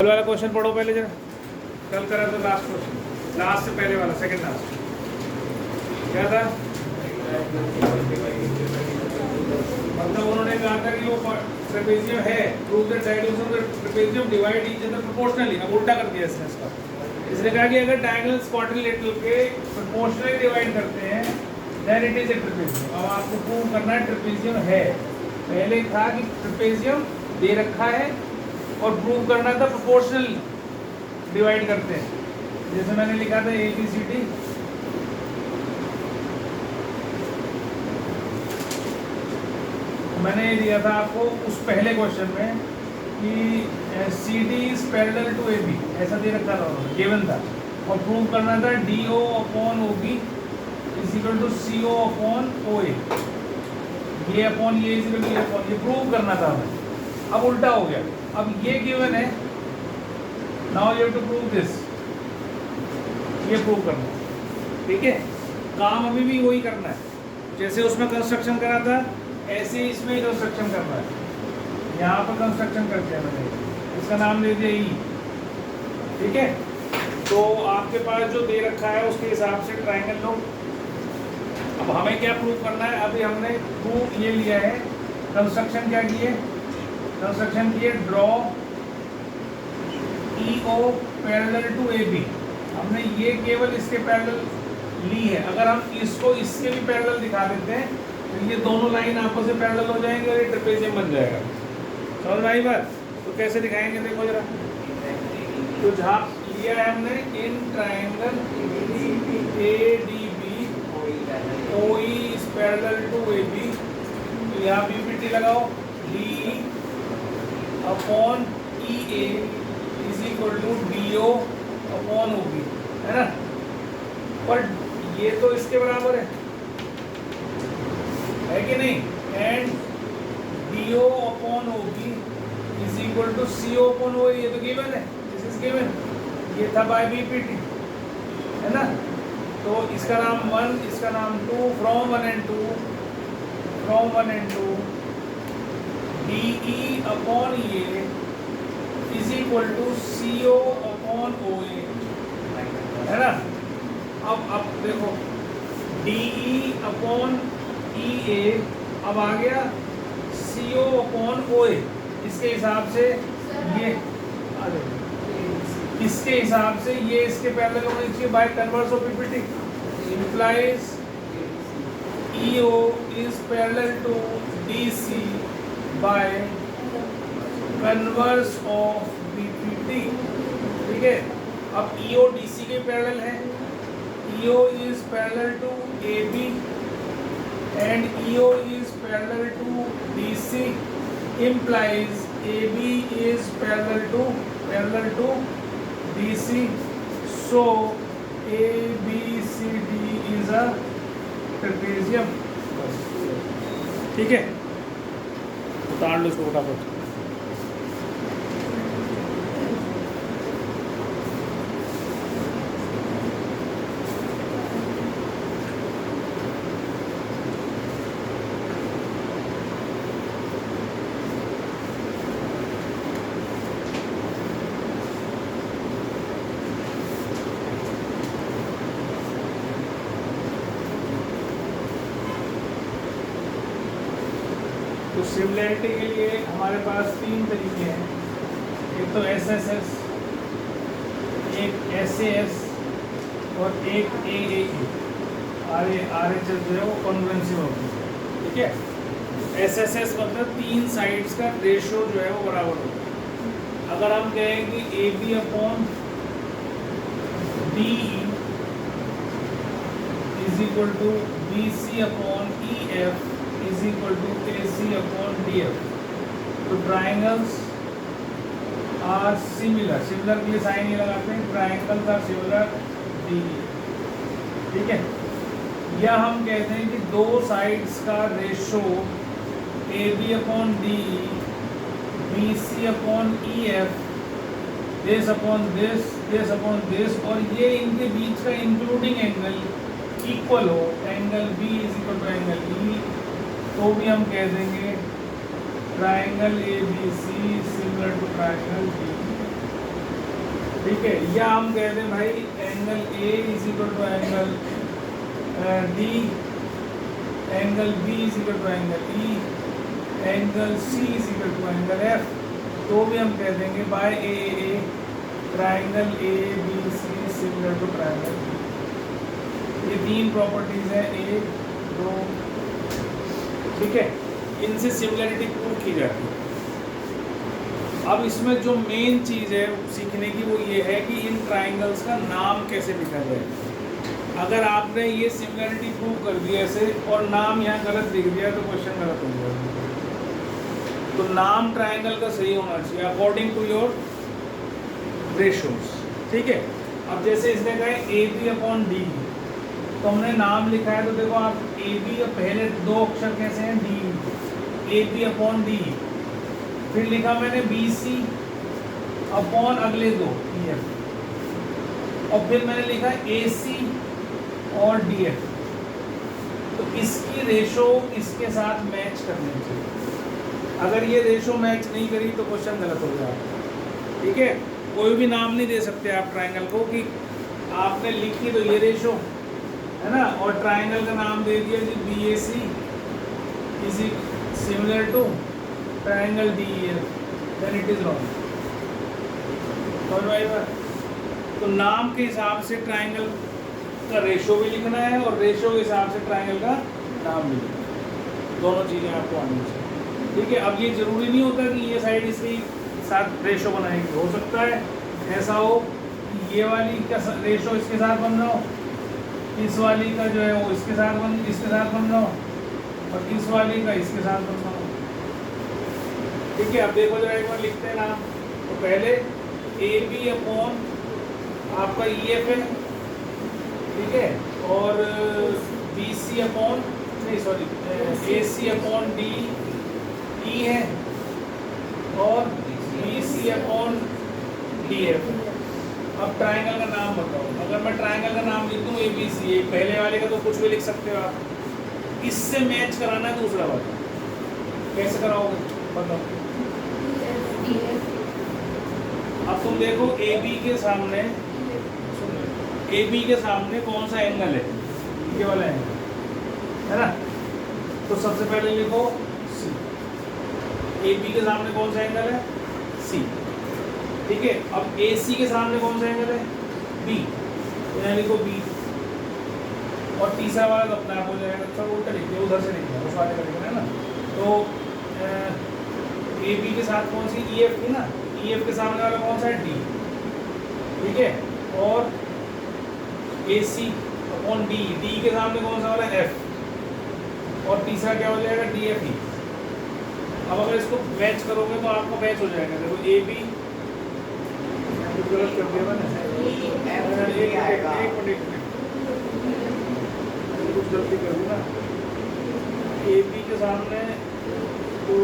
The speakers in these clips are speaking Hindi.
कल वाला क्वेश्चन पढ़ो पहले जरा। कल करा तो लास्ट क्वेश्चन, लास्ट से पहले वाला, सेकंड लास्ट क्या था? मतलब उन्होंने कहा था कि वो ट्रेपेजियम है, prove that sides of the trapezium divide each other proportionally. अब उल्टा कर दिया इसने इसका। इसने कहा कि अगर डायगोनल्स क्वाड्रिलेटरल के प्रोपोर्शनली डिवाइड करते हैं then it is a trapezium. अब आपको प्रूव करना है ट्रेपेजियम है। पहले था कि ट्रेपेजियम दे रखा है और प्रूव करना था प्रोपोर्शनल डिवाइड करते हैं। जैसे मैंने लिखा था ABCD, मैंने ये दिया था आपको उस पहले क्वेश्चन में कि CD is parallel to AB, ऐसा दे रखा था उन्होंने, गिवन था। और प्रूव करना था DO upon OB is equal to CO upon OA, ये अपॉन ये इज इक्वल टू ये अपॉन ये प्रूव करना था हमें। अब उल्टा हो गया, अब ये गिवन है, now you have to prove this, ये प्रूव करना है। ठीक है, काम अभी भी वही करना है, जैसे उसमें कंस्ट्रक्शन करा था ऐसे ही इसमें कंस्ट्रक्शन करना है। यहाँ पर कंस्ट्रक्शन करते हैं, मैंने इसका नाम दे दिया E। ठीक है, तो आपके पास जो दे रखा है उसके हिसाब से ट्राइंगल लो। अब हमें क्या प्रूव करना है? अभी हमने प्रूव ये लिया है, कंस्ट्रक्शन क्या किए? कंस्ट्रक्शन किए draw EO parallel to AB। हमने ये केवल इसके पैरेलल ली है। अगर हम इसको इसके भी पैरेलल दिखा देते हैं तो ये दोनों लाइन आपस में पैरेलल हो जाएंगे और ये ट्रेपेजियम बन जाएगा। समझ में आई बात? तो कैसे दिखाएंगे देखो जरा। तो जहाँ लिया है हमने in triangle ADB OE is parallel to AB, तो यहाँ BPT लगाओ, DE upon EA is equal to DO upon OB, है ना? पर ये तो इसके बराबर है कि नहीं? And DO upon OB is equal to CO upon OA, ये तो गिवन है, दिस इज गिवन, ये था बाय BPT, है ना? तो इसका नाम 1, इसका नाम 2, from 1 and 2 DE upon EA is equal to CO upon OA, है ना? अब देखो DE अपॉन EA, अब आ गया CO अपॉन OA। इसके हिसाब से ये इसके हिसाब से ये इसके पैरेलल होने चाहिए by converse of BPT, implies EO is parallel to DC by converse of BPT। ठीक है, अब EO DC के पैरेलल है, EO is parallel to AB and EO is parallel to DC, implies AB is parallel to DC, so ABCD is a trapezium। ठीक है, उतार लो इसको फटाफट। तो सिमिलैरिटी के लिए हमारे पास 3 तरीके हैं, एक तो SSS, एक SAS और एक AAE। RHS जो है वो कॉन्ग्रुएंसी होगी। ठीक है, SSS मतलब 3 साइड्स का रेशियो जो है वो बराबर होगा। अगर हम कहें कि AB upon DE is equal to BC upon EF is equal to AC upon DF, तो ट्राइंगल्स आर सिमिलर के लिए साइन ये लगाते हैं, ट्राइंगल्स आर सिमिलर DE। ठीक है, या हम कहते हैं कि 2 साइड्स का ratio AB upon DE, BC upon EF, this upon this, और ये इनके बीच का इंक्लूडिंग एंगल इक्वल हो, angle B is equal to angle E, तो भी हम कह देंगे triangle ABC similar to triangle ठीक है, या हम कह दें भाई angle A is equal to angle D, angle B is equal to angle E, angle C is equal to angle F, तो भी हम कह देंगे by A triangle A B C similar to triangle. ये तीन प्रॉपर्टीज है ए दो, ठीक है, इनसे सिमिलरिटी प्रूव की जाती है। अब इसमें जो मेन चीज़ है सीखने की वो ये है कि इन ट्राइंगल्स का नाम कैसे लिखा जाए। अगर आपने ये सिमिलरिटी प्रूव कर दिया ऐसे और नाम यहाँ गलत लिख दिया तो क्वेश्चन गलत हो जाएगा। तो नाम ट्राइंगल का सही होना चाहिए अकॉर्डिंग टू योर रेशोस, ठीक है। अब जैसे इसने कहा ए बी अपॉन डी, तो हमने नाम लिखा है, तो देखो आप ए बी का पहले दो अक्षर कैसे हैं D, A B upon D, फिर लिखा मैंने बी सी अपॉन अगले दो ई एफ, और फिर मैंने लिखा ए सी और डी एफ। तो इसकी रेशो इसके साथ मैच करनी चाहिए। अगर ये रेशो मैच नहीं करी तो क्वेश्चन गलत हो जाएगा, ठीक है। कोई भी नाम नहीं दे सकते आप ट्राइंगल को कि आपने लिखी तो ये रेशो है ना, और ट्राइंगल का नाम दे दिया जी B A C is similar to triangle D E F, then it is wrong. तो नाम के हिसाब से ट्राइंगल का रेशो भी लिखना है और रेशो के हिसाब से ट्राइंगल का नाम भी लिखना है, दोनों चीज़ें आपको आनी चाहिए, ठीक है। अब ये जरूरी नहीं होता कि ये साइड इसके साथ रेशो बनाएगी, हो सकता है ऐसा हो कि ये वाली का रेशो इसके साथ बन रहा हो, इस वाली का जो है वो इसके साथ बन रहा हो, और इस वाली का इसके साथ बन रहा हो, ठीक है। अब देखो जरा एक बार लिखते हैं नाम। तो पहले ए बी अपॉन आपका ई एफ है, ठीक है, और B C upon A C upon D E है, और B C upon D F. अब ट्राइंगल का नाम बताओ। अगर मैं ट्राइंगल का नाम लिख दूँ ए बी सी, पहले वाले का तो कुछ भी लिख सकते हो आप, इससे मैच कराना है दूसरा वाला, कैसे कराओगे बताओ। अब तुम देखो ए बी के सामने, ए बी के सामने कौन सा एंगल है, ये वाला एंगल है ना। तो सबसे पहले लिखो सी, ए बी के सामने कौन सा एंगल है सी, ठीक है। अब ए सी के सामने कौन सा एंगल है बी, तो यहाँ लिखो बी, और तीसरा वाला तो अपने आप हो जाएगा, सब उल्टा लिख दिया, उधर से लिख दिया, उस वाले का लिखना है ना। तो ए बी के साथ कौन सी ई एफ थी ना, ई एफ के सामने वाला कौन सा है डी, ठीक है, और ए सी अपॉन डी, डी के सामने कौन सा वाला एफ, और तीसरा क्या हो जाएगा डी एफ ई। अब अगर इसको मैच करोगे तो आपको मैच हो जाएगा। देखो ए बी गलत कर दिया मैंने, कुछ गलती कर दी ना, ए बी के सामने तो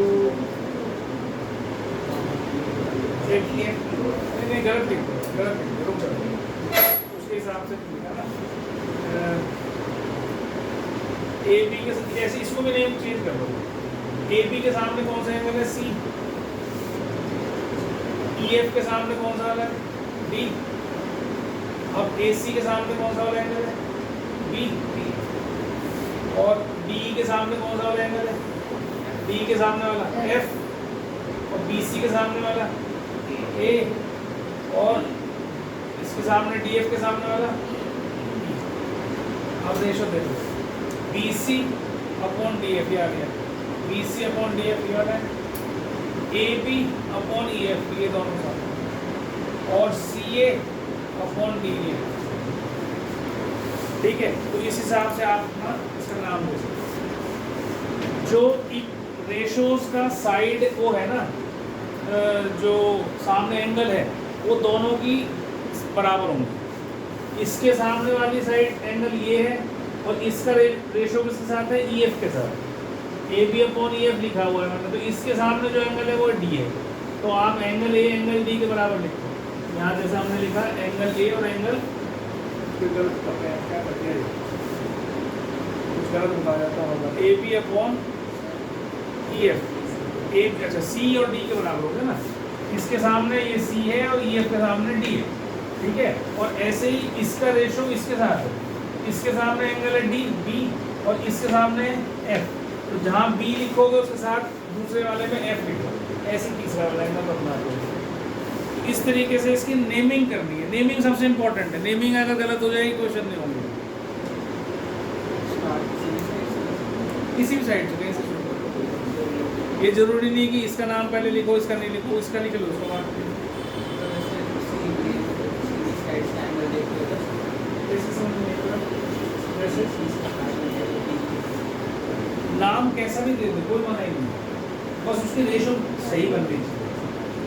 नहीं गलत लिख दो, रुक जाओ, उसके हिसाब से लिखा ना। ए बी के जैसे इसको भी नेम चेंज कर दो। ए बी के सामने कौन सा एंगल है सी, ई एफ के सामने कौन सा वाला है डी, अब ए सी के सामने कौन सा वाला एंगल है बी, और डी के सामने कौन सा वाला एंगल है डी के सामने वाला एफ, और बी सी के सामने वाला ए, और इसके सामने डी एफ के सामने वाला। अब रेशो देखो B C upon D F, आ गया B C upon D F ये वाला है, A B upon E F ये दोनों साथ, और C A upon D F, ठीक है। तो इस हिसाब से आप ना इसका नाम दे सकते। जो रेशोज का साइड वो है ना, जो सामने एंगल है वो दोनों की बराबर होंगे। इसके सामने वाली साइड एंगल ये है, और इसका रेशो किसके साथ है ई एफ के साथ, A B upon E F लिखा हुआ है मतलब, तो इसके सामने जो एंगल है वो डी है। तो आप एंगल ए एंगल डी के बराबर लिखो। यहाँ जैसे हमने लिखा एंगल ए और एंगल गलत कर रहे हैं, क्या करते हैं कुछ गलत बता जाता होगा, A B upon E F, A अच्छा सी और डी के बराबर हो गया ना। इसके सामने ये सी है और ई एफ के सामने डी है, ठीक है। और ऐसे ही इसका रेशो इसके साथ है, इसके सामने एंगल है डी बी और इसके सामने एफ, तो जहाँ बी लिखोगे उसके साथ दूसरे वाले में एफ लिखो, ऐसे तीसरा वाला एंगल अपना दो। इस तरीके से इसकी नेमिंग करनी है। नेमिंग सबसे इंपॉर्टेंट है, नेमिंग अगर गलत हो जाएगी क्वेश्चन नहीं होंगे। किसी भी साइड से कहीं से शुरू करो, ये जरूरी नहीं कि इसका नाम पहले लिखो, इसका नहीं लिखो, इसका लिख लो उसको बाद में। नाम कैसा भी दे दे कोई मना ही नहीं, बस उसकी रेशो सही बननी चाहिए।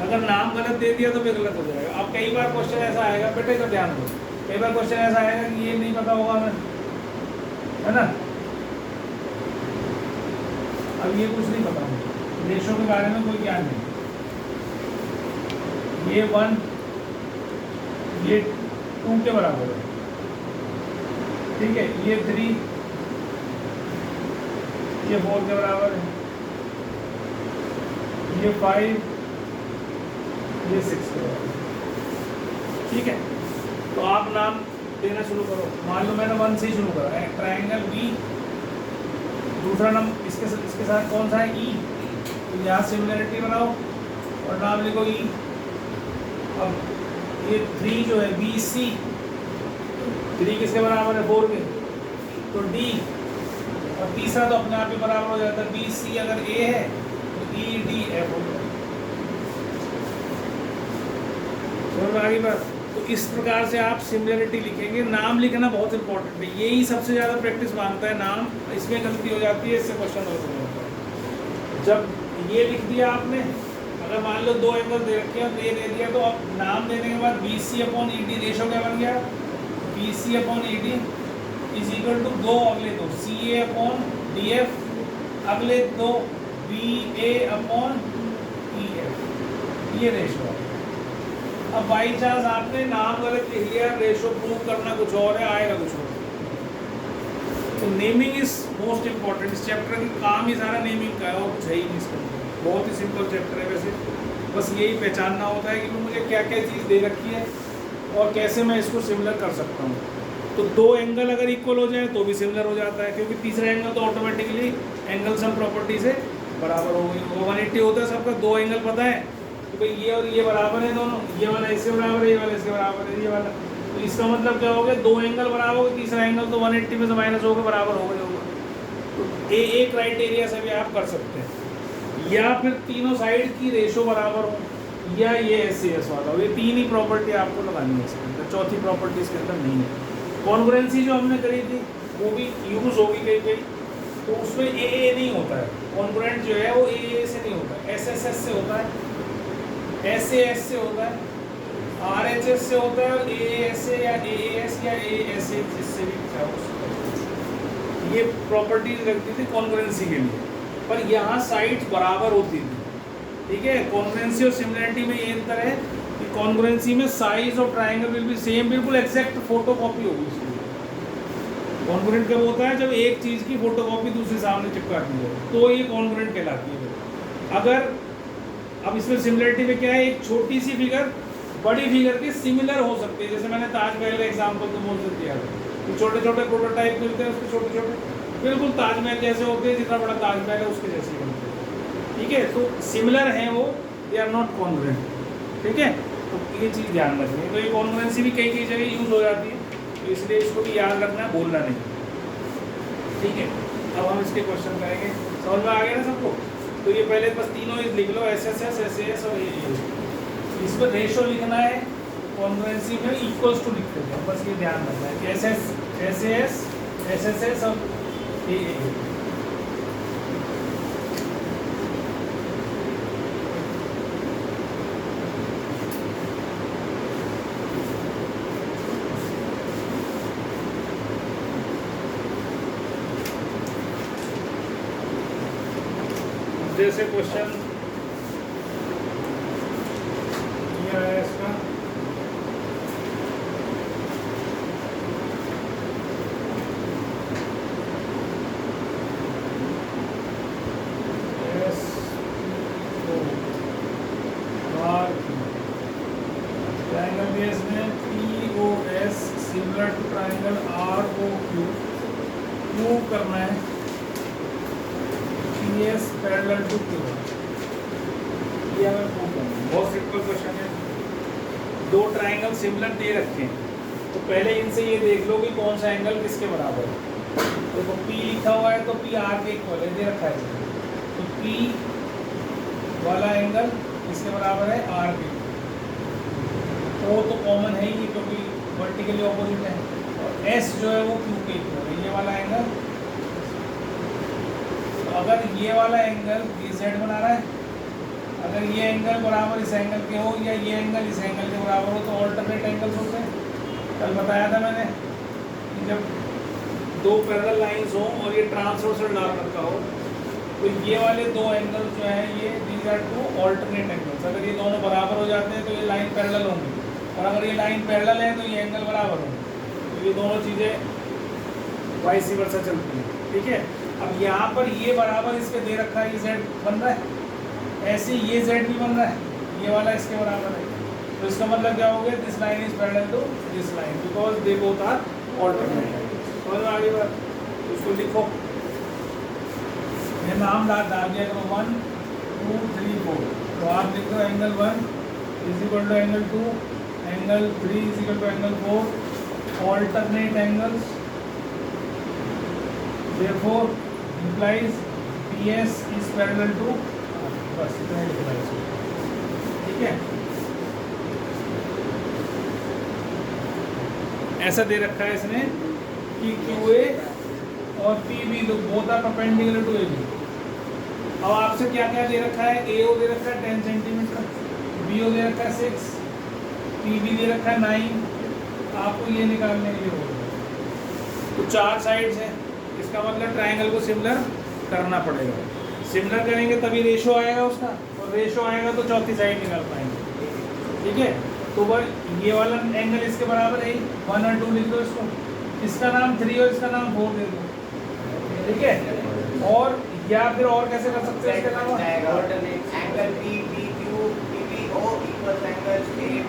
अगर नाम गलत दे दिया तो फिर गलत हो जाएगा। अब कई बार क्वेश्चन ऐसा आएगा, बेटे तो ध्यान दो, कई बार क्वेश्चन ऐसा आएगा कि ये नहीं पता होगा हमें, है ना। अब ये कुछ नहीं पता मुझे, रेशो के बारे में कोई ज्ञान नहीं। ये 1 ये 2 के बराबर है, ठीक है। ये 3 ये 4 के बराबर है, ये 5 ये 6 के बराबर है, ठीक है। तो आप नाम देना शुरू करो। मान लो मैंने 1 से ही शुरू करा है, ट्राइंगल बी, दूसरा नाम इसके साथ कौन सा है ई, तो यहाँ सिमिलरिटी बनाओ और नाम लिखो ई। अब ये 3 जो है बी सी, 3 किसके बराबर है 4 के, तो डी, और तीसरा तो अपने आप ही बराबर हो जाता है, बी सी अगर ए है तो ई डी एफ हो जाएगा। समझ में आ गई बात। तो इस प्रकार से आप सिमिलरिटी लिखेंगे। नाम लिखना बहुत इंपॉर्टेंट है, यही सबसे ज़्यादा प्रैक्टिस मांगता है नाम, इसमें गलती हो जाती है, इससे क्वेश्चन और नहीं होता है। जब ये लिख दिया आपने, अगर मान लो 2 एंगल दे रखे हैं तो ये दे दिया, तो अब नाम देने के बाद B C upon E D ratio क्या बन गया, B C upon E D is equal to 2 अगले 2 C A upon D F, अगले 2 B A upon E F, ये रेशो है। अब बाई चांस आपने नाम गलत लिख लिया, रेशो प्रूव करना कुछ और है, आएगा कुछ और। तो नेमिंग इज मोस्ट इंपॉर्टेंट। इस चैप्टर की काम ही सारा नेमिंग का है और कुछ है ही नहीं इसका। बहुत ही सिंपल चैप्टर है वैसे, बस यही पहचानना होता है कि मुझे क्या क्या चीज़ दे रखी है और कैसे मैं इसको सिमिलर कर सकता हूँ। तो 2 एंगल अगर इक्वल हो जाए तो भी सिमिलर हो जाता है, क्योंकि तीसरा एंगल तो ऑटोमेटिकली एंगल सम प्रॉपर्टी से बराबर हो गई। 180 होता है सबका, 2 एंगल पता है कि भाई ये और ये बराबर है दोनों, ये वाला इससे बराबर है, ये वाला इसके बराबर है, ये वाला, तो इसका मतलब क्या हो गया, 2 एंगल बराबर हो गए, तीसरा एंगल तो 180 में से माइनस होकर बराबर हो गया होगा। तो ए क्राइटेरिया से भी आप कर सकते हैं, या फिर तीनों साइड की रेशो बराबर हो, या ये एस वाला हो। ये 3 ही प्रॉपर्टी आपको लगानी है इसके अंदर, चौथी प्रॉपर्टी इसके अंदर नहीं है। कॉन्ग्रुएंसी जो हमने करी थी वो भी यूज होगी कहीं कहीं, तो उसमें ए नहीं होता है, कॉन्ग्रुएंट जो है वो ए से नहीं होता है, एस से होता है, एस से होता है, RHS से होता है, और AAS से या AAS या ASA जिससे भी चाहो। ये प्रॉपर्टीज लगती थी कॉन्ग्रुएंसी के लिए, पर यहाँ साइड्स बराबर होती थी, ठीक है। कॉन्ग्रुएंसी और सिमिलरिटी में ये अंतर है कि कॉन्ग्रुएंसी में size of triangle will be same, बिल्कुल एग्जैक्ट फोटोकॉपी होगी इसकी। कॉन्ग्रुएंट कब होता है, जब एक चीज़ की फोटोकॉपी दूसरे सामने चिपका दी है, तो ये कॉन्ग्रुएंट कहलाती है। अगर अब इसमें सिमिलरिटी में क्या है, एक छोटी सी फिगर बड़ी फिगर के सिमिलर हो सकती है। जैसे मैंने ताजमहल का एग्जाम्पल तो बोल दिया है, तो छोटे छोटे प्रोटोटाइप मिलते हैं उसके, छोटे छोटे बिल्कुल ताजमहल जैसे होते हैं, जितना बड़ा ताजमहल है उसके जैसे ही बनते हैं, ठीक है। तो सिमिलर हैं वो, दे आर नॉट कॉन्ग्रुएंट, ठीक है। तो ये चीज़ ध्यान रखनी है। तो ये कॉन्ग्रुएंसी भी कई कई जगह यूज हो जाती है, तो इसलिए इसको भी याद रखना है, बोलना नहीं, ठीक है। अब हम इसके क्वेश्चन करेंगे, समझ में आ गया ना सबको। तो ये पहले बस तीनों लिख लो, SSS SAS और AA। इस पर रेशो लिखना है, कॉन्ग्रुएंसी में इक्वल्स टू लिखते हैं, बस ये ध्यान रखना है कि SAS SSS और AA। जैसे क्वेश्चन ये है इसका, ट्रायंगल बेस में similar to triangle R O Q, prove करना है P S parallel to Q. ये हमें प्रूव करना है, बहुत सिंपल क्वेश्चन है। दो ट्राइंगल सिमिलर दे रखे हैं, तो पहले इनसे ये देख लो कि कौन सा एंगल किसके बराबर है। तो P लिखा हुआ है तो P R के इक्वल है, दे रखा है। तो P वाला एंगल किसके बराबर है, R के। O तो कॉमन है ही क्योंकि वर्टिकली ऑपोजिट है, और S जो है वो Q के इक्वल है, ये वाला एंगल। तो अगर ये वाला एंगल ये Z बना रहा है, अगर ये एंगल बराबर इस एंगल के हो या ये एंगल इस एंगल के बराबर हो तो ऑल्टरनेट एंगल्स होते हैं। कल बताया था मैंने कि जब दो पैरेलल लाइंस हो और ये ट्रांसवर्सल डाल रखा हो तो ये वाले दो एंगल्स जो हैं ये these are two alternate angles. अगर ये दोनों बराबर हो जाते हैं तो ये लाइन पैरेलल होंगी, और अगर ये लाइन पैरेलल है तो ये एंगल बराबर होंगे। तो ये दोनों चीज़ें वाइस वर्सा चलती हैं, ठीक है। अब यहाँ पर ये बराबर इसके दे रखा है, ये Z बन रहा है, ऐसे ये Z भी बन रहा है, ये वाला इसके बराबर है। तो इसका मतलब क्या हो गया, this line is parallel to this line because they both are alternate. समझ में आगे बात, उसको लिखो, ये नाम डाल दिया करो 1 2 3 4। तो आप लिख दो angle 1 is equal to angle 2, angle 3 is equal to angle 4, alternate angles, therefore implies PS is parallel to, बस इतना ही लिखना है इसको, ठीक है। ऐसा दे रखा है इसने कि QA और PB तो both are perpendicular to AB। अब आपसे क्या क्या दे रखा है, AO दे रखा है 10 सेंटीमीटर, BO दे रखा है 6, PB दे रखा है 9। आपको ये निकालने के लिए होगा तो 4 साइड्स हैं, इसका मतलब ट्राइंगल को सिमिलर करना पड़ेगा। सिमिलर करेंगे तभी रेशो आएगा उसका, और रेशो आएगा तो चौथी साइड निकाल पाएंगे, ठीक है। तो वह ये वाला एंगल इसके बराबर है 1 और 2 लिख दो इसको, इसका नाम 3 और इसका नाम 4 दे दो, ठीक है। और या फिर और कैसे कर सकते हैं इसके अलावा, angle PQ PBO equal angle AQO।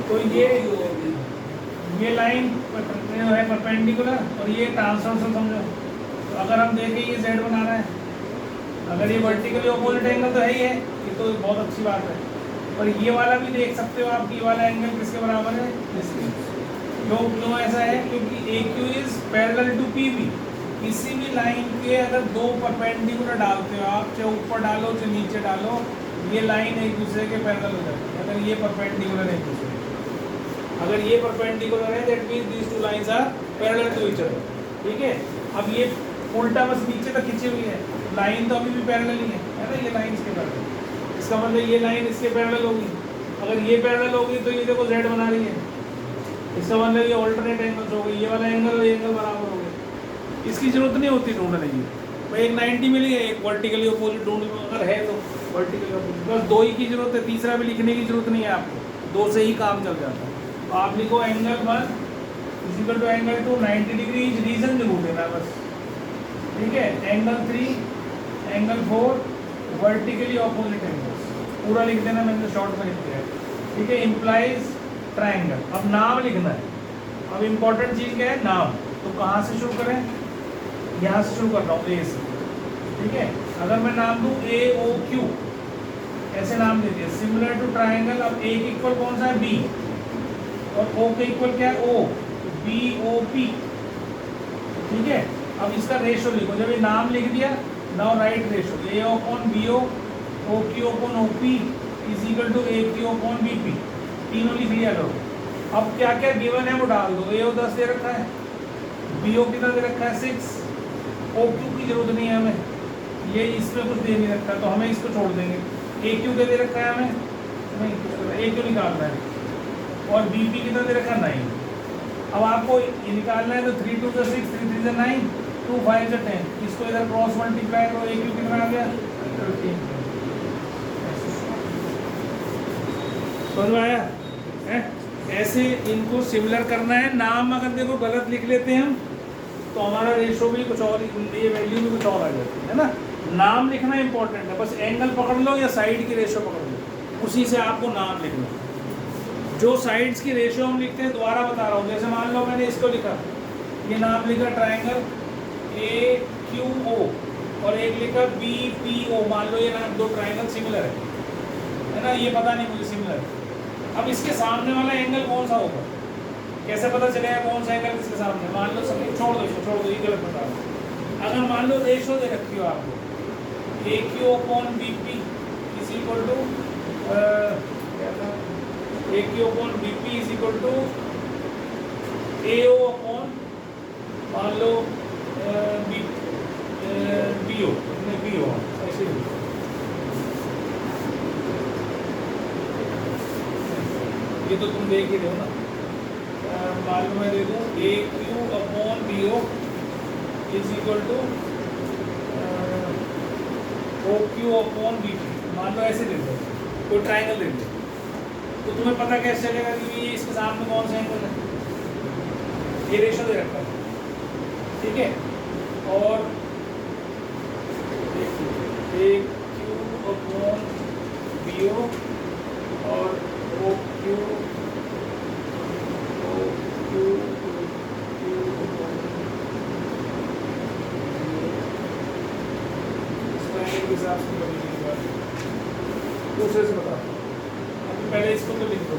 तो ये लाइन है परपेंडिकुलर और ये ट्रांसवर्सल समझो। तो अगर हम देखें ये Z बना रहा है, अगर ये वर्टिकली ऑपोजिट एंगल तो है ही है, ये तो बहुत अच्छी बात है। और ये वाला भी देख सकते हो आप कि ये वाला एंगल किसके बराबर है, इसके। क्यों ऐसा है, क्योंकि AQ is parallel to PB। किसी भी लाइन के अगर दो परपेंडिकुलर डालते हो आप, चाहे ऊपर डालो चाहे नीचे डालो, ये लाइन एक दूसरे के पैरेलल हो जाती है अगर ये परपेंडिकुलर है एक दूसरे के। अगर ये परपेंडिकुलर है that means these two lines are parallel to each other, ठीक है। अब ये उल्टा बस नीचे तक खींची हुई है, लाइन तो अभी भी पैरेलल ही है ना, ये लाइन इसके पैरेलल। इसका मतलब ये लाइन इसके पैरेलल होगी, अगर ये पैरेलल होगी तो ये देखो Z बना रही है, इसका मतलब ये ऑल्टरनेट एंगल्स हो गई, ये वाला एंगल और ये एंगल बराबर हो गए। इसकी जरूरत नहीं होती ढूंढने की, भाई एक 90 मिली है, एक वर्टिकली अपोजिट ढूंढ लो अगर है तो वर्टिकली अपोजिट, बस 2 ही की जरूरत है, तीसरा भी लिखने की जरूरत नहीं है आपको, 2 से ही काम चल जाता है। तो आप लिखो angle 1 is equal to angle 2 90 degree reason जरूर देना बस, ठीक है। Angle 3 angle 4 vertically opposite angles, पूरा लिख देना, मैंने शॉर्ट में लिख दिया है, ठीक है। Implies triangle. अब नाम लिखना है, अब इम्पोर्टेंट चीज़ क्या है, नाम। तो कहाँ से शुरू करें, यहाँ से शुरू कर रहा हूँ A से, ठीक है। अगर मैं नाम दूँ AOQ, ऐसे नाम दे दिया, सिमिलर टू ट्राइंगल। अब A के इक्वल कौन सा है, B, और O के इक्वल क्या है, O, BOP, ठीक है। अब इसका रेशो लिखो, जब ये नाम लिख दिया, now write ratio, A/BO, OQ/OP is equal to AQ/BP, तीनों लिख लिया करो। अब क्या क्या गिवन है वो डाल दो, AO 10 दे रखा है, BO कितना दे रखा है 6, OQ की जरूरत नहीं है हमें, ये इसमें कुछ दे नहीं रखा तो हमें इसको छोड़ देंगे। AQ क्या दे रखा है हमें, नहीं AQ निकालना है, और BP कितना दे रखा है 9। अब आपको ये निकालना है तो 3 2 6 3 3 9 2 5 10, इसको इधर क्रॉस मल्टीप्लाई करो, AQ कितना आ गया 13। समझ में आया है? ऐसे इनको सिमिलर करना है। नाम अगर देखो गलत लिख लेते हैं हम तो हमारा रेशो भी कुछ और, ये वैल्यू भी कुछ और आ जाती है ना। नाम लिखना इंपॉर्टेंट है, बस एंगल पकड़ लो या साइड की रेशो पकड़ लो, उसी से आपको नाम लिखना। जो साइड्स की रेशो हम लिखते हैं, दोबारा बता रहा हूँ, जैसे मान लो मैंने इसको लिखा, ये नाम लिखा ट्राइंगल AQO और एक लिखा BPO। मान लो ये नाम, दो ट्राइंगल सिमिलर है ना, ये पता नहीं मुझे सिमिलर है। अब इसके सामने वाला एंगल कौन सा होगा, कैसे पता चलेगा कौन सा एंगल इसके सामने? मान लो सब छोड़ दो इसको, छोड़ दो, ये गलत बता रहा हूँ। अगर मान लो रेशो दे रखी हो आपको, AQ/BP इज इक्वल टू क्या था, AQ/BP is equal to AO upon, मान लो BO, ऐसे ही। ये तो तुम देख ही रहे हो ना। मालूम मैं दे दूँ AQ/BO is equal to OQ/BP। मान लो ऐसे दे दो, कोई ट्राइंगल दे दो, तो तुम्हें पता कैसे चलेगा कि ये इसके सामने कौन सा एंगल है? ये रेशो दे रखा है, ठीक है। और AQ/BO और OQ के हिसाब से दूसरे से बता, पहले इसको तो लिख दो,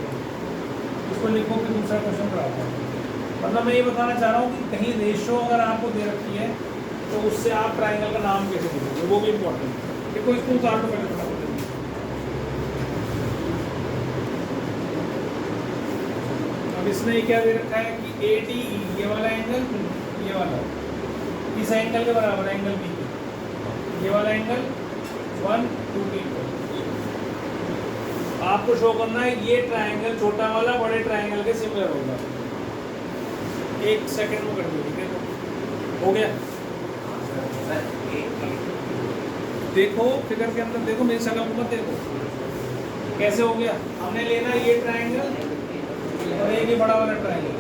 इसको लिखो कि दूसरा क्वेश्चन कराता है। मतलब मैं ये बताना चाह रहा हूँ कि कहीं रेशो अगर आपको दे रखी है तो उससे आप ट्राइंगल का नाम कैसे लिखोगे, वो भी इम्पोर्टेंट है। देखो इसको उतार दो, पहले बता दो। अब इसमें क्या दे रखा है कि ADE, ये वाला एंगल, ये वाला इस एंगल के बराबर है, एंगल B, ये वाला एंगल 1 2 3। आपको शो करना है ये ट्राइंगल छोटा वाला बड़े ट्राइंगल के सिमिलर होगा। एक सेकंड में कर दो, ठीक है, हो गया। देखो फिगर के अंदर देखो, मेरी शक्ल मत देखो, कैसे हो गया। हमने लेना ये ट्राइंगल और एक ही बड़ा वाला ट्राइंगल,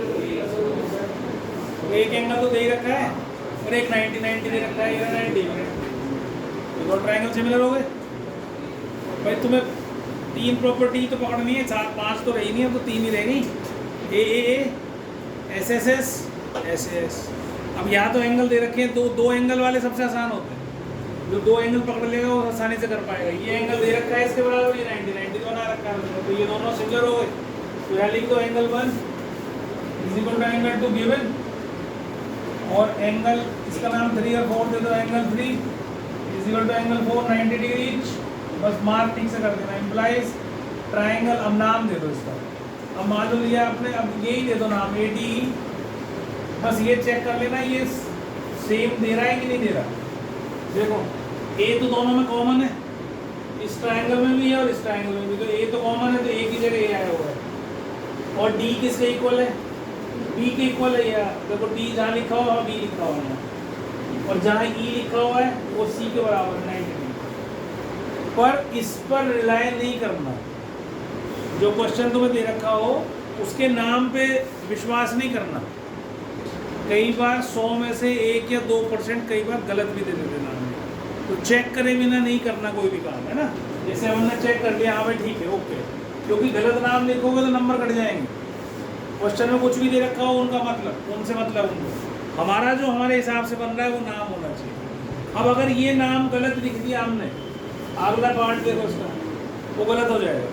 एक एंगल तो दे ही रखा है और एक 90 दे रखा है, ये 90, दो ट्राइंगल सिमिलर हो गए। भाई तुम्हें 3 प्रॉपर्टी तो पकड़नी है, 4 5 तो रही नहीं है, तो 3 ही रह गई, AAA SSS SS। अब यहाँ तो एंगल दे रखे हैं, दो एंगल वाले सबसे आसान होते हैं, जो 2 एंगल पकड़ लेगा वो आसानी से कर पाएगा। ये एंगल दे रखा है इसके बराबर, ये 90 तो बना रखा है, तो ये दोनों सिमिलर हो गए। तो यहाँ लिख दो angle 1 is equal to angle 2 given, और एंगल इसका नाम 3 और 4 दे दो, angle 3 is equal to angle 4 90 degree each. बस मार्क ठीक से कर देना, इम्प्लाइज ट्राइंगल। अब नाम दे दो इसका, अब मान लो लिया आपने, अब यही दे दो नाम ADE। बस ये चेक कर लेना ये सेम दे रहा है कि नहीं दे रहा। देखो A तो दोनों में कॉमन है, इस ट्राइंगल में भी है और इस ट्राइंगल में भी, तो A तो कॉमन है, तो एक ही जगह A आया हुआ है। और D किसके इक्वल है? B के इक्वल है यार। देखो D जहाँ लिखा हुआ है B लिखा हुआ है, और जहाँ E लिखा हुआ है वो C के बराबर है 90 डिग्री। पर इस पर रिलाय नहीं करना, जो क्वेश्चन तुम्हें दे रखा हो उसके नाम पे विश्वास नहीं करना। कई बार 100 में से 1 या 2% कई बार गलत भी दे देते नाम में, तो चेक करे बिना नहीं करना कोई भी काम, है ना। जैसे हमने चेक कर लिया, हाँ भाई ठीक है ओके, क्योंकि गलत नाम लिखोगे तो नंबर कट जाएंगे। क्वेश्चन में कुछ भी दे रखा हो उनका मतलब, उनसे मतलब उनको, हमारा जो हमारे हिसाब से बन रहा है वो नाम होना चाहिए। अब अगर ये नाम गलत लिख दिया हमने, अगला पार्ट देखो उसका, वो गलत हो जाएगा।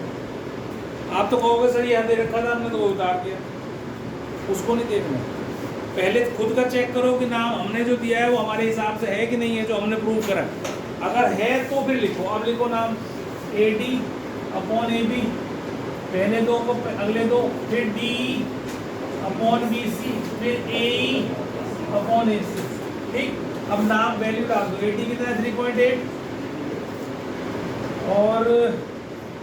आप तो कहोगे सर यहाँ दे रखा था हमने तो वो उतार दिया, उसको नहीं देखना। पहले खुद का चेक करो कि नाम हमने जो दिया है वो हमारे हिसाब से है कि नहीं है, जो हमने प्रूव करा। अगर है तो फिर लिखो। अब लिखो नाम AD/AB, पहले दो को अगले दो, फिर DE/BC, फिर AE/AC। ठीक, अब नाम वैल्यू डाल दो। AD कितना है 3.8 और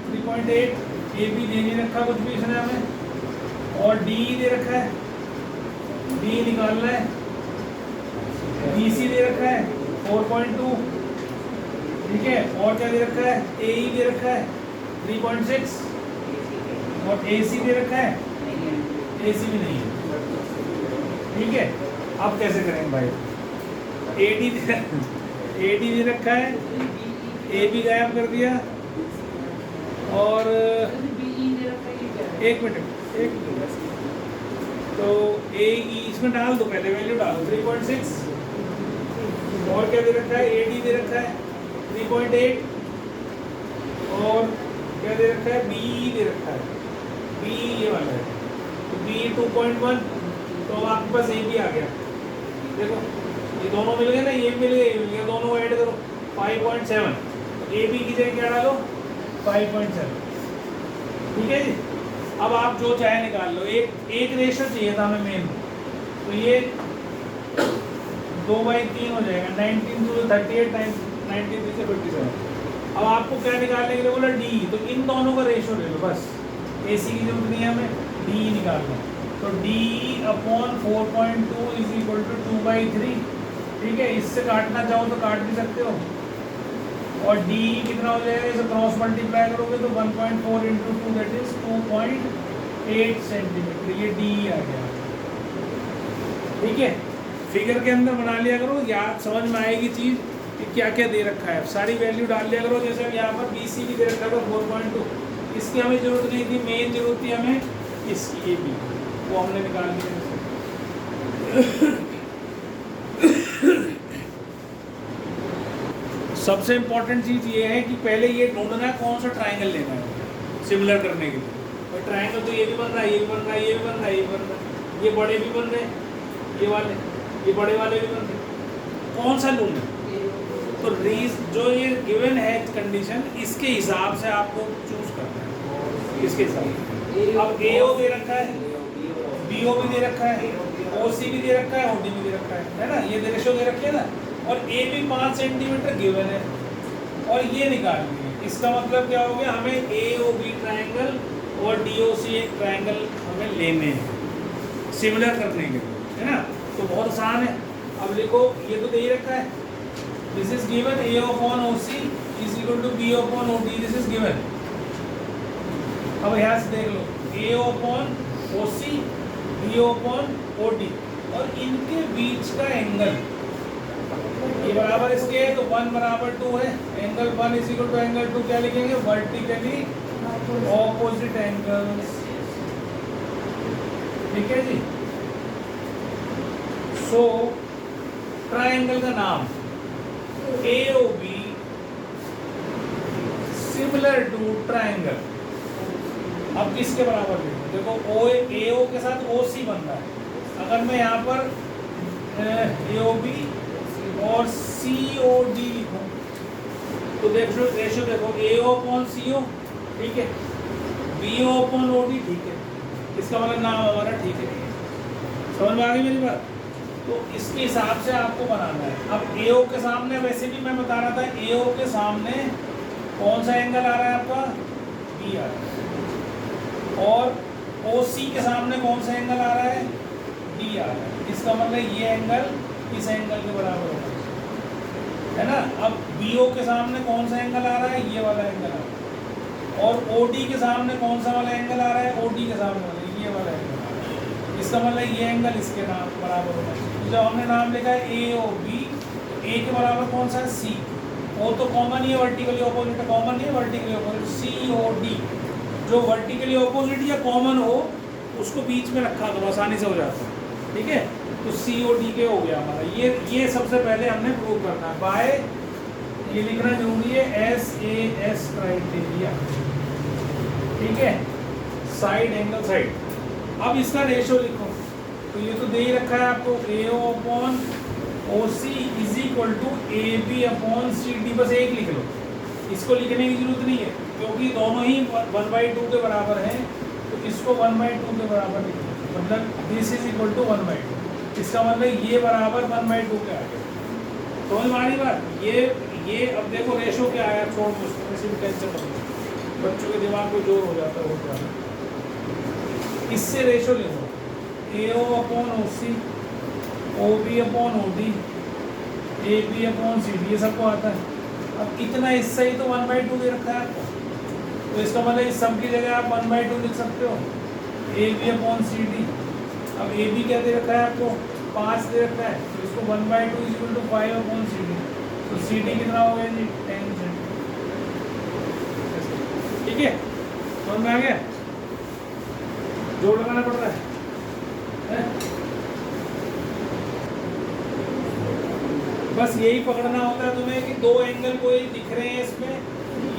3.8, AB दे नहीं रखा कुछ भी इसने हमें, और DE दे रखा है, D निकालना है, BC दे रखा है 4.2, ठीक है, और क्या दे रखा है, AE दे रखा है 3.6, और AC दे रखा है, AC भी नहीं है, ठीक है। अब कैसे करेंगे भाई? AD दे रखा है, AB गायब कर दिया, और एक मिनट तो AE इसमें डाल दो, पहले वैल्यू डालो 3.6, और क्या दे रखा है? AD दे रखा है 3.8, और क्या दे रखा है? BE दे रखा है, BE ये वाला है, तो BE 2.1, तो अब आपके पास AB आ गया। देखो ये दोनों मिल गए ना, ये मिल गए, दोनों ऐड करो 5.7, AB की जगह क्या डालो? 5.7, ठीक है जी। अब आप जो चाहे निकाल लो, एक रेशो चाहिए था हमें मेन, तो ये 2/3 हो जाएगा, 19 to 38, 93 से 57। अब आपको क्या निकालने के लिए बोला? डी, तो इन दोनों का रेशो ले लो बस, AC की जरूरत नहीं है हमें, डी निकालना। तो D upon 4.2 is equal to 2/3, ठीक है। इससे काटना चाहो तो काट भी सकते हो, और डी कितना हो जाएगा? इसे क्रॉस मल्टीप्लाई करोगे तो 1.4 इंटू 2 दैट इज 2.8 सेंटीमीटर, ये डी आ गया, ठीक है। फिगर के अंदर बना लिया करो, याद समझ में आएगी चीज़ कि क्या क्या दे रखा है, सारी वैल्यू डाल लिया करो। जैसे अब यहाँ पर BC भी दे रखा था 4.2, इसकी हमें जरूरत नहीं थी, मेन जरूरत थी हमें इसकी AB, वो हमने निकाल लिया। सबसे इम्पोर्टेंट चीज़ ये है कि पहले ये ढूंढना है कौन सा ट्राइंगल लेना है सिमिलर करने के लिए। और ट्राइंगल तो ये भी बन रहा है, ये भी बन रहा है, ये भी बन रहा है, ये भी बन रहा है, ये बड़े भी बन रहे हैं, ये वाले, ये बड़े वाले भी बन रहे हैं, कौन सा लूँ मैं? तो जो ये गिवन है कंडीशन, इसके हिसाब से आपको चूज करना है, इसके हिसाब से। अब AO दे रखा है, BO भी दे रखा है, OC भी दे रखा है, OD भी दे रखा है ना, ये रेशो दे रखी है ना, और AB 5 सेंटीमीटर गिवन है, और ये निकालनी है। इसका मतलब क्या हो गया? हमें AOB ट्राइंगल और DOC एक ट्राइंगल हमें लेने हैं सिमिलर करने के लिए, है ना। तो बहुत आसान है। अब लिखो, ये तो दे ही रखा है, this is given AO upon OC is equal to BO upon OD, this is given. अब यहाँ से देख लो, AO upon OC, BO upon OD, और इनके बीच का एंगल ये बराबर इसके है, तो 1 बराबर 2 है, angle 1 is equal to angle 2 क्या लिखेंगे? वर्टिकली ऑपोजिट एंगल्स, ठीक है जी। सो ट्राइंगल का नाम AOB सिमिलर टू ट्राइंगल। अब किसके बराबर लिखूं? देखो AO के साथ OC बन रहा है, अगर मैं यहाँ पर AOB और COD लिखूं तो देखो रेशो देखो, AO अपॉन CO, ठीक है, BO अपॉन OD, ठीक है, इसका मतलब नाम हमारा ठीक है। समझ में आ गई मेरी बात? तो इसके हिसाब से आपको बनाना है। अब AO के सामने, वैसे भी मैं बता रहा था, AO के सामने कौन सा एंगल आ रहा है आपका? B आ रहा है, और OC के सामने कौन सा एंगल आ रहा है? D आ रहा है। इसका मतलब ये एंगल इस एंगल के बराबर होगा, है ना। अब BO के सामने कौन सा एंगल आ रहा है? ये वाला एंगल आ रहा है, और OD के सामने कौन सा वाला एंगल आ रहा है? OD के सामने वाला, ये वाला एंगल आ रहा है। इसका मतलब ये एंगल इसके नाम बराबर होगा। तो जब हमने नाम लिखा है AOB, तो A के बराबर कौन सा है? C, वो तो कॉमन ही है, वर्टिकली ऑपोजिट है, कॉमन नहीं है, वर्टिकली ऑपोजिट। COD, जो वर्टिकली ऑपोजिट या कॉमन हो उसको बीच में रखा तो आसानी से हो जाता है, ठीक है। तो COD के हो गया हमारा। ये सबसे पहले हमने प्रूव करना है बाय, ये लिखना जरूरी है, SAS क्राइटेरिया, ठीक है, साइड एंगल साइड। अब इसका रेशो लिखो, तो ये तो दे ही रखा है आपको, AO upon OC is equal to AB upon CD, बस एक लिख लो, इसको लिखने की जरूरत नहीं है क्योंकि दोनों ही 1/2 के बराबर हैं, तो इसको 1/2 के बराबर लिख लो, मतलब दिस इज इक्वल टू 1/2, इसका मतलब ये बराबर 1/2 के आ गया। समझ में आ रही बात? ये अब देखो रेशो क्या आया, छोड़ दो उसको, किसी भी टेंशन नहीं, बच्चों के दिमाग को जोर हो जाता है वो क्या। इससे रेशो ले लो, AO upon OC, OB upon OD, AB upon CD, ये सबको आता है। अब इतना हिस्सा ही तो 1/2 दे रखा है आपको, तो इसका मतलब इस सब की जगह आप 1/2 लिख सकते हो, AB अपॉन CD। अब AB क्या दे रखा है आपको? 5 दे रखा है, तो इसको 1/2 is equal to 5 upon C D. तो सी डी कितना हो गया जी? 10 सेंटीमीटर। ठीक है, समझ में आ गया? जोड़ लगाना पड़ रहा है? बस यही पकड़ना होता है तुम्हें कि दो एंगल कोई दिख रहे हैं इसमें,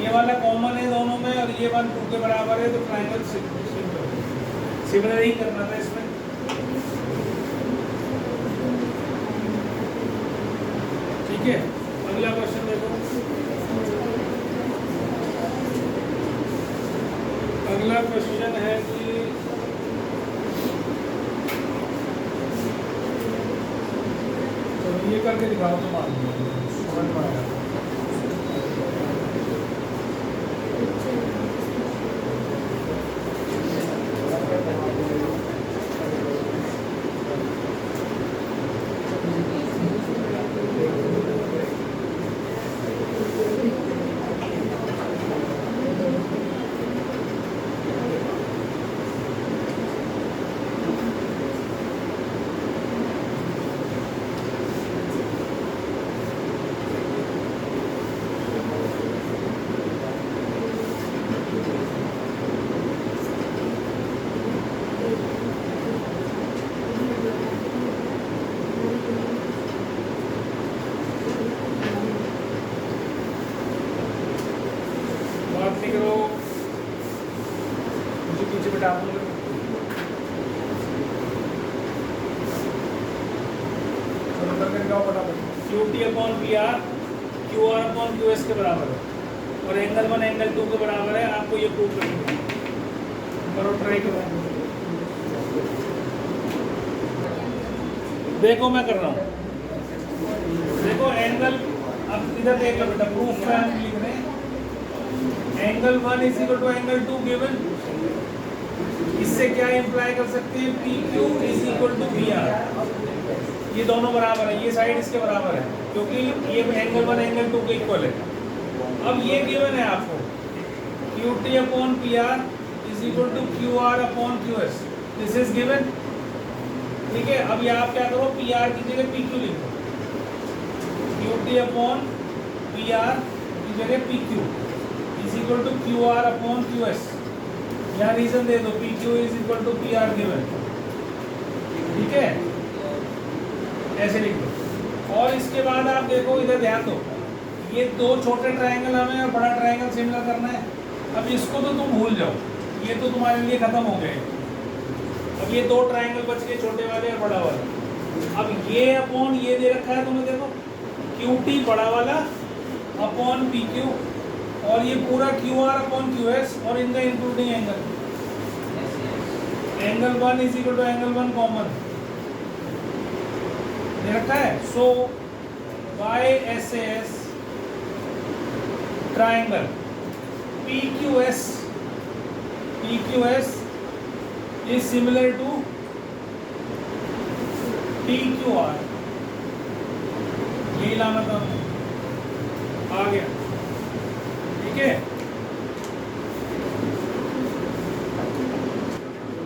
ये वाला कॉमन है दोनों में और ये 1 2 के बराबर है, तो ट्रायंगल सिमिलर ही करना था इसमें। ठीक है, अगला क्वेश्चन देखो। अगला क्वेश्चन है कि ये करके दिखाओ तो मान लो समझ में आएगा। QT upon PR QR upon QS के बराबर है और एंगल 1 एंगल 2 के बराबर है। आपको ये प्रूव करना है, करो ट्राई करो। देखो मैं कर रहा हूँ, देखो एंगल, अब इधर देख लो बेटा, प्रूफ में हम लिख रहे हैं angle 1 is equal to angle 2 given. इससे क्या इंप्लाई कर सकते हैं? PQ is equal to PR। ये दोनों बराबर है, ये साइड इसके बराबर है क्योंकि ये एंगल 1 एंगल 2 के इक्वल है। अब ये गिवन है आपको QT upon PR is equal to QR upon QS, this is given. ठीक है, अब ये आप क्या करो, PR की जगह PQ लिखो, QT अपॉन PR की जगह PQ is equal to QR upon QS। यहाँ रीजन दे दो, PQ is equal to PR given. ठीक है, ऐसे लिख दो। और इसके बाद आप देखो, इधर ध्यान दो, ये दो छोटे ट्रायंगल हमें और बड़ा ट्रायंगल सिमिलर करना है। अब इसको तो तुम भूल जाओ, ये तो तुम्हारे लिए खत्म हो गए। अब ये दो ट्रायंगल बच गए, छोटे वाले और बड़ा वाला। अब ये अपॉन ये दे रखा है तुम्हें, देखो QT बड़ा वाला अपॉन PQ और ये पूरा QR अपॉन QS और इनका including angle. Angle 1 is equal to angle 1 common दे रखा है। So YSAS triangle PQS is similar to PQR। यही लाना था, आ गया। ठीक है,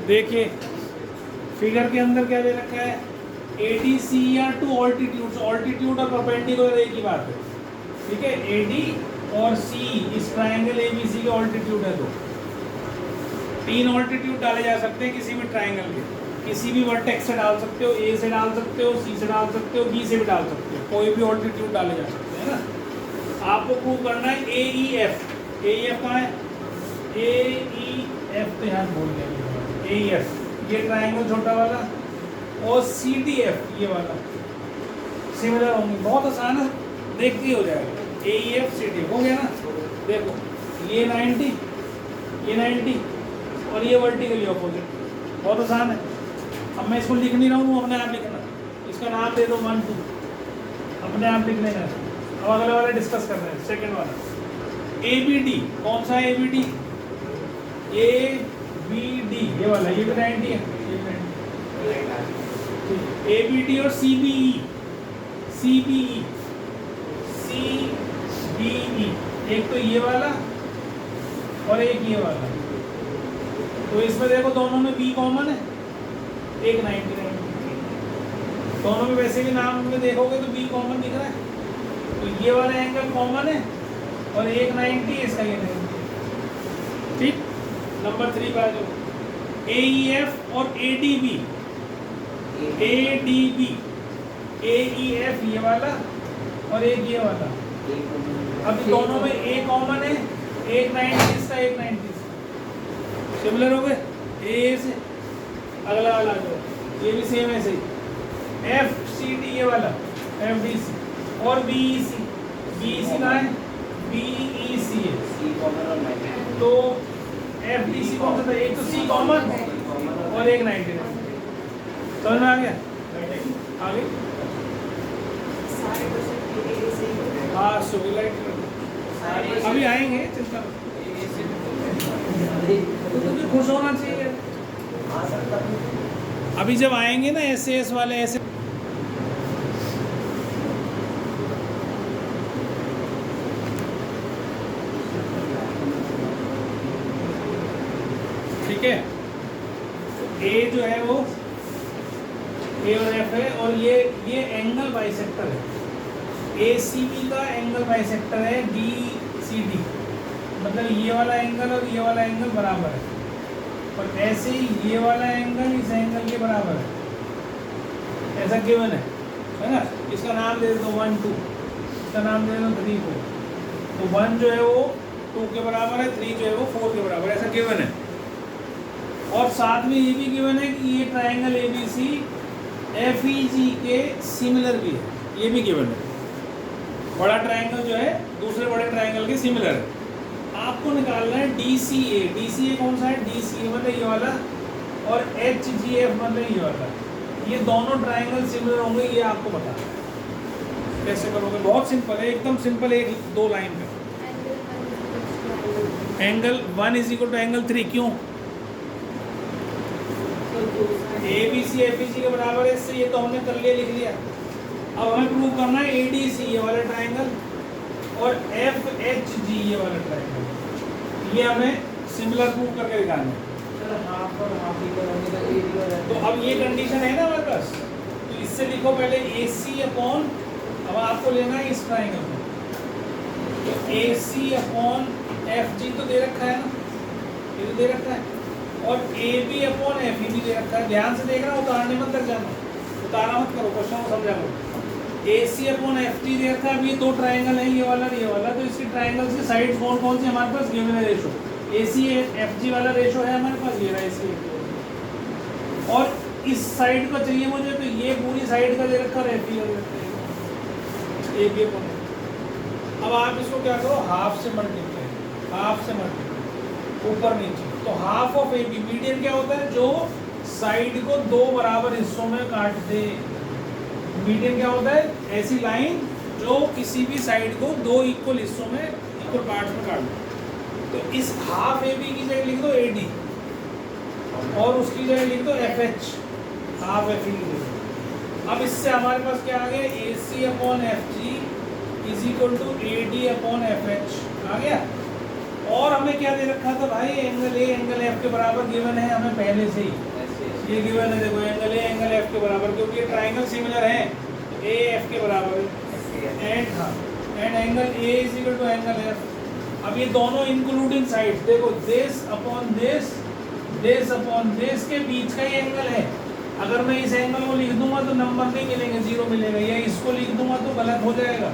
देखिए फिगर के अंदर क्या दे रखा है? ADC या टू ऑल्टीट्यूड, ऑल्टीट्यूड और परपेंडिकुलर एक ही बात है। ठीक है, AD और C इस ट्रायंगल ABC के ऑल्टीट्यूड है। 3 ऑल्टीट्यूड डाले जा सकते हैं किसी भी ट्रायंगल के, किसी भी वर्टेक्स से डाल सकते हो, A से डाल सकते हो, C से डाल सकते हो, B से भी डाल सकते हो, कोई भी ऑल्टीट्यूड डाले जा सकते हैं ना। आपको प्रूव करना है AEF। AEF कहाँ है? AEF तो यहाँ बोल गया, AEF ये ट्रायंगल छोटा वाला और CDF ये वाला सिमिलर होंगे। बहुत आसान है, देखते ही हो जाएगा। AEF CDF हो गया ना। देखो ये 90 ये 90 और ये वर्टिकली ऑपोजिट, बहुत आसान है। अब मैं इसको लिख नहीं रहा हूँ, अपने आप लिखना, इसका नाम दे दो 1 2, अपने आप लिख लेना। अब अगला वाला डिस्कस कर रहे हैं, सेकेंड वाला ABD। कौन सा है ABD? ABD ये वाला, ये भी 90 है। ABD और CBE एक तो ये वाला और एक ये वाला। तो इसमें देखो दोनों में B कॉमन है, एक 90 दोनों में वैसे भी नाम में देखोगे तो बी कॉमन दिख रहा है, तो ये वाला एंगल कॉमन है और एक 90 है, इसका ये 90। ठीक, नंबर 3 का जो AEF और ADB, ADB, AEF ये वाला और एक ये वाला, अब दोनों में A कॉमन है, एक 90 इसका एक 90 इसका, सिमिलर हो गए। A से अगला वाला जो ये भी सेम ऐसे ही, FCD ये वाला FDC और BEC, BEC कहाँ है, BEC है, तो FDC कौन सा था, एक तो C कॉमन और एक 90 है। समझ में आ गया? आगे हाँ सुबह अभी आएंगे, चिंता तो तुझे खुश होना चाहिए। अभी जब आएंगे ना SAS वाले ऐसे, ठीक है, A जो है वो A और F है और ये एंगल बाइसेक्टर है, ACB का एंगल बाइसेक्टर है BCD, मतलब ये वाला एंगल और ये वाला एंगल बराबर है, और ऐसे ही ये वाला एंगल इस एंगल के बराबर है, ऐसा गिवन है ना। इसका नाम दे दो 1 2, इसका नाम दे दो 3 4, तो 1 जो है वो 2 के बराबर है, 3 जो है वो 4 के बराबर है, ऐसा गिवन है। और साथ में ये भी गिवन है कि ये ट्राइंगल ABC FEG के सिमिलर भी है, ये भी गिवन है। बड़ा ट्राइंगल जो है दूसरे बड़े ट्राइंगल के सिमिलर है। आपको निकालना है DCA, DCA कौन सा है, DCA मतलब ये वाला, और HGF मतलब ये वाला, ये दोनों ट्राइंगल सिमिलर होंगे, ये आपको बताना है। कैसे करोगे, बहुत सिंपल है, एकदम सिंपल, एक 2 लाइन में। Angle 1 is equal to angle 3, क्यों, ABC FEG के बराबर है, इससे ये तो हमने कर लिया, लिख लिया। अब हमें प्रूव करना है ADC ये वाला ट्राइंगल और FHG ये वाला ट्राइंगल, ये हमें सिमिलर प्रूव करके दिखाना है। तो अब ये कंडीशन है ना हमारे पास, तो इससे लिखो पहले AC अपॉन, अब आपको लेना है इस ट्राइंगल को, तो AC अपॉन FG तो दे रखा है ना, ये तो दे रखा है, और AB अपॉन FE भी दे रखा है। ध्यान से देखना, उतारने मत लग जाना, उतारा मत करो, क्वेश्चन को समझा लो। AC अपॉन FG दे रखा है, अब ये 2 ट्राइंगल है, ये वाला और ये वाला, तो इसके ट्राइंगल से साइड कौन कौन से हमारे पास गिवन है, रेशो AC FG वाला रेशो है हमारे पास, ये रहा AC, और इस साइड का चाहिए मुझे, तो ये पूरी साइड का दे रखा है FE का, AB अपॉन। अब आप इसको क्या करो, हाफ से मल्टीप्लाई, हाफ से मल्टीप्लाई, ऊपर नीचे, तो हाफ ऑफ AB, मीडियन क्या होता है, जो साइड को 2 बराबर हिस्सों में काट दे। मीडियन क्या होता है, ऐसी लाइन जो किसी भी साइड को 2 इक्वल हिस्सों में, इक्वल पार्ट्स में काट दे। तो इस हाफ AB की जगह लिख दो AD, और उसकी जगह लिख दो FH, हाफ FE की जगह। अब इससे हमारे पास क्या आ गया, AC upon FG is equal to AD upon FH आ गया। और हमें क्या दे रखा था भाई, एंगल A एंगल F के बराबर गिवन है हमें पहले से ही, ये गिवन है, देखो एंगल A एंगल F के बराबर, क्योंकि ये ट्राइंगल सिमिलर है, A F के बराबर है, and angle A is equal to angle F। अब ये दोनों इंक्लूडिंग साइड्स, देखो this upon this, this upon this के बीच का ये एंगल है। अगर मैं इस एंगल को लिख दूंगा तो नंबर नहीं मिलेंगे, 0 मिलेगा, या इसको लिख दूंगा तो गलत हो जाएगा,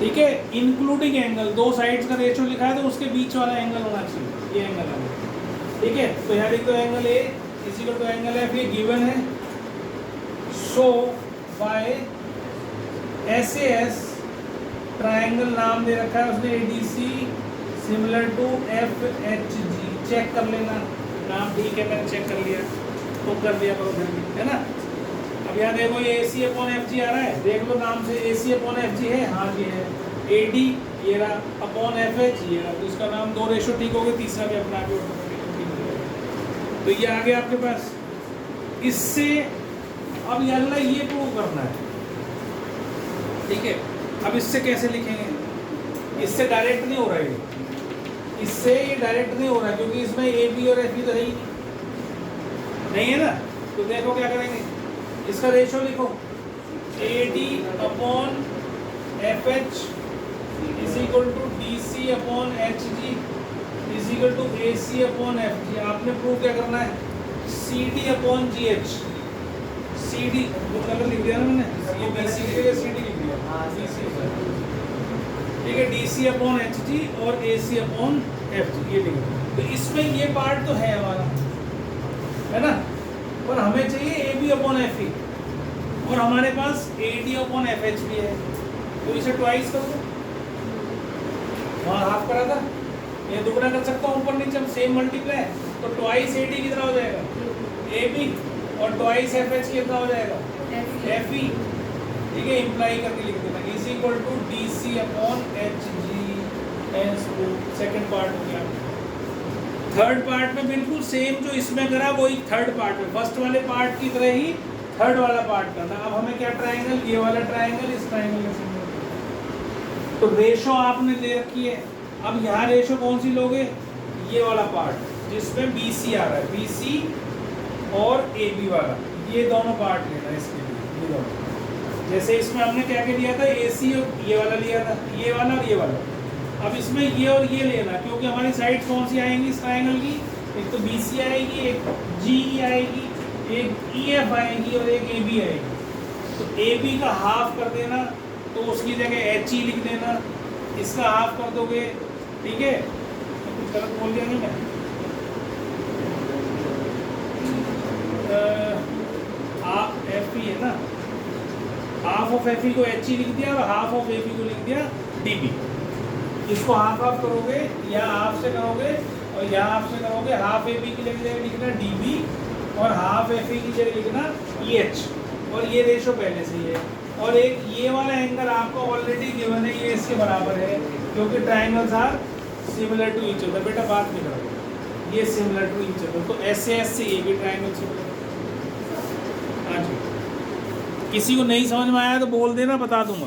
ठीक है। इंक्लूडिंग एंगल, 2 साइड्स का रेशो लिखा है, तो उसके बीच वाला एंगल होना चाहिए, ये एंगल है, ठीक है। तो यहाँ लिख दो angle A is equal to angle F, ये गिवन है। सो बाय SAS ट्राइंगल नाम दे रखा है उसने ADC similar to FHG, check कर लेना, नाम ठीक है, मैंने चेक कर लिया, तो कर दिया करो फिर भी, है ना। अब यहाँ देखो ये AC अपॉन FG आ रहा है, देख लो नाम से, AC अपॉन FG है, हाँ ये है, AD ये रहा, अपॉन FH ये रहा, तो इसका नाम 2 रेशो ठीक हो गए, तीसरा भी अपना भी ठीक हो गया। तो ये आ गया आपके पास। इससे अब ये अगला ये प्रूव करना है, ठीक है। अब इससे कैसे लिखेंगे, इससे डायरेक्ट नहीं हो रहा है, इससे ये डायरेक्ट नहीं हो रहा है, क्योंकि इसमें AB और FE तो है ही नहीं है ना। तो देखो क्या करेंगे, इसका रेशो लिखो, AD upon FH is equal to DC upon HG is equal to AC upon FG। आपने प्रूव क्या करना है, CD अपॉन GH। CD मतलब लिख दिया ना मैंने, ये BC की जगह CD लिख दिया, हाँ, DC ठीक है, DC अपॉन HG और AC अपॉन FG ये लिख दिया। तो इसमें ये पार्ट तो है हमारा, है ना, पर हमें चाहिए AB अपॉन FE और हमारे पास AD अपॉन FH भी है, तो इसे ट्वाइस कर दो। वहाँ हाफ करा था, ये दुगना कर सकता हूँ ऊपर नीचे, सेम मल्टीप्लाई, तो ट्वाइस AD कितना हो जाएगा, AB, और ट्वाइस FH कितना हो जाएगा, FE। ठीक है, इम्प्लाई करके लिख देना, is equal to DC upon HG। Second part हो गया। थर्ड पार्ट में बिल्कुल सेम जो इसमें करा वही थर्ड पार्ट में, फर्स्ट वाले पार्ट की तरह ही थर्ड वाला पार्ट करना। अब हमें क्या ट्रायंगल, ये वाला ट्रायंगल इस ट्रायंगल के सिमिलर, तो रेशो आपने ले रखी है। अब यहाँ रेशो कौन सी लोगे, ये वाला पार्ट जिसमें BC आ रहा है, BC और AB वाला, ये दोनों पार्ट लेना है इसके लिए, ये दोनों। जैसे इसमें हमने क्या क्या लिया था, AC और ये वाला लिया था, ये वाला और ये वाला। अब इसमें ये और ये लेना, क्योंकि हमारी साइड कौन सी आएंगी इस ट्रायंगल की, एक तो BC आएगी, एक GE आएगी, एक EF आएगी और एक AB आएगी। तो AB का हाफ कर देना, तो उसकी जगह HE लिख देना, इसका हाफ कर दोगे, ठीक है। तो कुछ गलत बोल दिया नहीं मैं, FE है ना, हाफ ऑफ FE को HE लिख दिया और हाफ ऑफ AB को लिख दिया DB। इसको हाफ हाफ करोगे, यहाँ हाफ से करोगे और यहाँ हाफ से करोगे, हाफ AB की जगह लिखना DB और हाफ FE की जगह लिखना EH, और ये रेशो पहले से ही है। और एक ये वाला एंगल आपको ऑलरेडी गिवन है, ये इसके बराबर है, क्योंकि triangles are similar to each other. बेटा बात नहीं करोगे, ये सिमिलर टू ईच अदर, तो ऐसे ऐसे ये भी ट्रायंगल सिमिलर। हाँ जी, किसी को नहीं समझ में आया तो बोल देना, बता दूंगा।